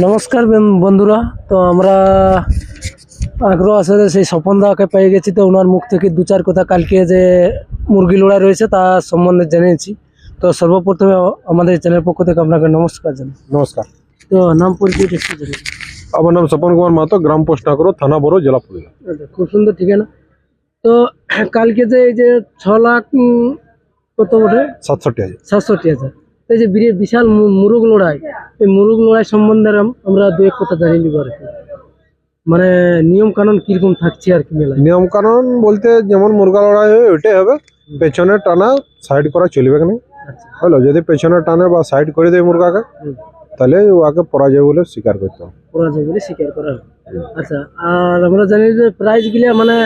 নমস্কার বন্ধুরা। তো আমরা আগ্রহ আসলে সেই স্বপন দাকে পেয়ে গেছি। তো ওনার মুখ থেকে দু চার কথা কালকে যে মুরগি লড়াই রয়েছে তার সম্বন্ধে জেনেছি। তো সর্বপ্রথমে আমাদের চ্যানেল পক্ষ থেকে আপনাকে নমস্কার জানাই। নমস্কার। তো নাম পরিচয় একটু জানাই। আমার নাম স্বপন কুমার মাহাতো, গ্রাম পোস্ট নাগর, থানা বড়, জেলা পুরুলিয়া। খুব সুন্দর ঠিকানা। তো কালকে যে এই যে 6 লাখ কত বটে 67,000। 67,000 এই যে বিশাল মুরগ লড়াই, এই মুরগ লড়াই সম্বন্ধে আমরা দু এক কথা জানিয়ে নিব আর কি। মানে নিয়ম কানুন কিরকম থাকছে আর কি মেলায়? নিয়ম কানুন বলতে যেমন মুরগা লড়াই হয় ওইটাই হবে। পেছনে টানা সাইড করা চলবে না, আচ্ছা। হলো যদি পেছনে টানে বা সাইড করে দেয় মুরগাকে তাহলে ওকে পরাজয় বলে স্বীকার করতে হবে। পরাজয় বলে স্বীকার করা হবে। আচ্ছা, আর আমরা জানি যে প্রাইজ গুলা মানে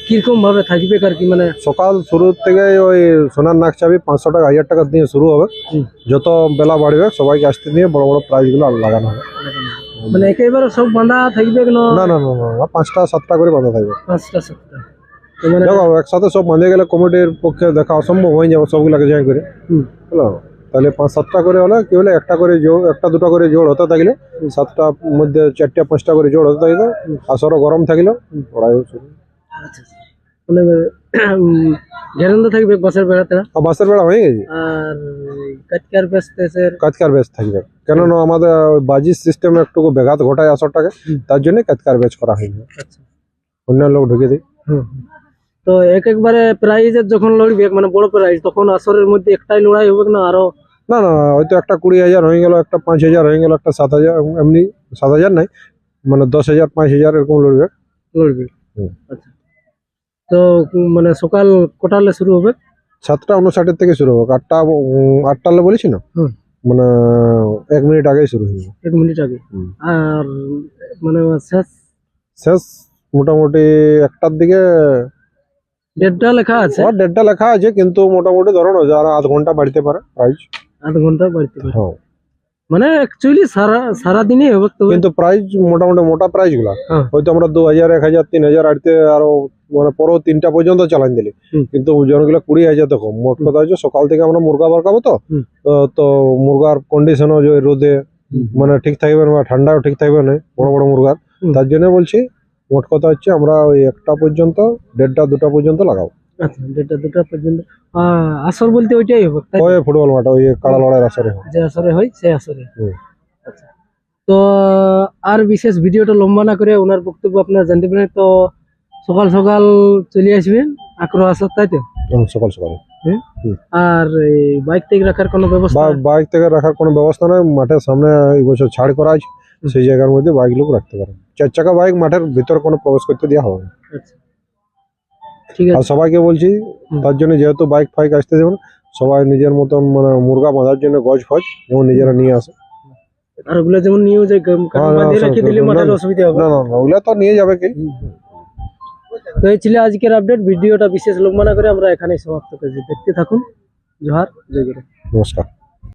কিরকম ভাবে থাকবে আর কি? মানে সকাল শুরু থেকে ওই সোনার নাক চাবি 500 টাকা 1000 টাকা দিয়ে শুরু হবে। যত বেলা বাড়বে সবাইকে আসতে দিয়ে বড় বড় প্রাইজ গুলো লাগানো হবে। মানে একেবারে সব বাঁধা থাকবে না? না না না না, 5টা 7টা করে বাঁধা থাকবে। 5টা 7টা। মানে দেখো একসাথে সব বাঁধে গেলে কমিটির পক্ষে দেখা অসম্ভব হয়ে যাবে সবগুলাকে জয় করে। হলো তাহলে 5-7টা করে হলে কি হলে একটা করে জোড়, একটা দুটো করে জোড় হতে থাকলে 7টার মধ্যে 4টা 5টা করে জোড় হতে থাকলে আসরও গরম থাকলো ওরাই শুরু। মানে গ্যারান্টি থাকবে বাসের বেড়াতে? বাসের বেড়া হয়ে গেছে। আর কাটকার বেস্তেছের কাতকার বেচ থাকবে, কেননা আমাদের বাজির সিস্টেমে একটু ব্যাঘাত ঘটায় আসরটাকে, তার জন্য কাতকার বেচ করা হয়নি। আচ্ছা। অন্য লোক ঢুকে দিই। তো একবারে প্রাইজের যখন লড়বে মানে বড় প্রাইজ, তখন আসরের মধ্যে একটাই লড়াই হবে না আরো? না না, হয়তো একটা 20,000 হয়ে গেল, একটা 5,000 হয়ে গেল, একটা 7,000, এমনি 7,000 নাই, মানে 10,000 5,000 এরকম লড়বে। আচ্ছা। তো মানে সকাল কটালে শুরু হবে? 7:59 থেকে শুরু হবে। 8টালে বলেছি না, মানে 1 মিনিট আগেই শুরু হয়ে যাবে। 1 মিনিট আগে। আর মানে শেষ মোটামুটি 1টার দিকে। 1:30 লেখা আছে? 1:30 লেখা আছে, কিন্তু মোটামুটি ধরো না যারা আধ ঘন্টা বাড়তে পারে প্রাইজ। আধ ঘন্টা বাড়তে পারে? হ্যাঁ, মানে অ্যাকচুয়ালি সারাদিনই হবে তো। কিন্তু প্রাইজ মোটামুটি মোটা প্রাইজ গুলা হয়তো আমরা 2,000 1,000 3,000 আড়তে আরো মানে পরো 3টা পর্যন্ত চালান দিলি, কিন্তু জনগুলো 20,000 দেখো। মোট কথা হচ্ছে সকাল থেকে আমরা মুরগা বারকাবো, তো মুরগার কন্ডিশনও যে রোদে মানে ঠিক থাকবে না, ঠান্ডাও ঠিক থাকবে না বড় বড় মুরগার। তার জন্য বলছি মোট কথা হচ্ছে আমরা ওই 1টা পর্যন্ত 1:30 2টা পর্যন্ত লাগাবো। আচ্ছা, 1:30 2টা পর্যন্ত আসর বলতে ওইটাই হবে? ওই ফুটবল মাঠ, ওই কাড়া লড়াইয়ের আসরে যে আসরে হয় সেই আসরে। আচ্ছা। তো আর বিশেষ ভিডিওটা লম্বা না করে ওনার বক্তব্য আপনারা জানতে পারেন। তো সকাল সকাল চলে আসবেন আগ্রহ আসর, তাই তো? সকাল সকাল। আর বাইক থেকে রাখার কোনো ব্যবস্থা? বাইক থেকে রাখার কোনো ব্যবস্থা নয়, মাঠের সামনে এই বছর ছাড় করা আছে, সেই জায়গার মধ্যে বাইক লোক রাখতে পারে। 4 চাকা বাইক মাঠের ভিতরে কোনো প্রবেশ করতে দেওয়া হবে না। ঠিক আছে। আর সবাইকে বলছি তার জন্য, যেহেতু বাইক ফাইক আসতে দেবেন, সবাই নিজের মতন মানে মুরগা বাঁধার জন্য গজ ফজ যেমন নিজেরা নিয়ে আসে। আর ওগুলা যেমন নিয়ে যায় রেখে দিলে মাঠের অসুবিধা হবে না? না না, ওগুলা তো নিয়ে যাবে কি। তো এই ছিল আজকের আপডেট। ভিডিওটা বিশেষ লম্বা না করে আমরা এখানেই সমাপ্ত করছি। দেখতে থাকুন। জোহার, জয় গুরু। নমস্কার।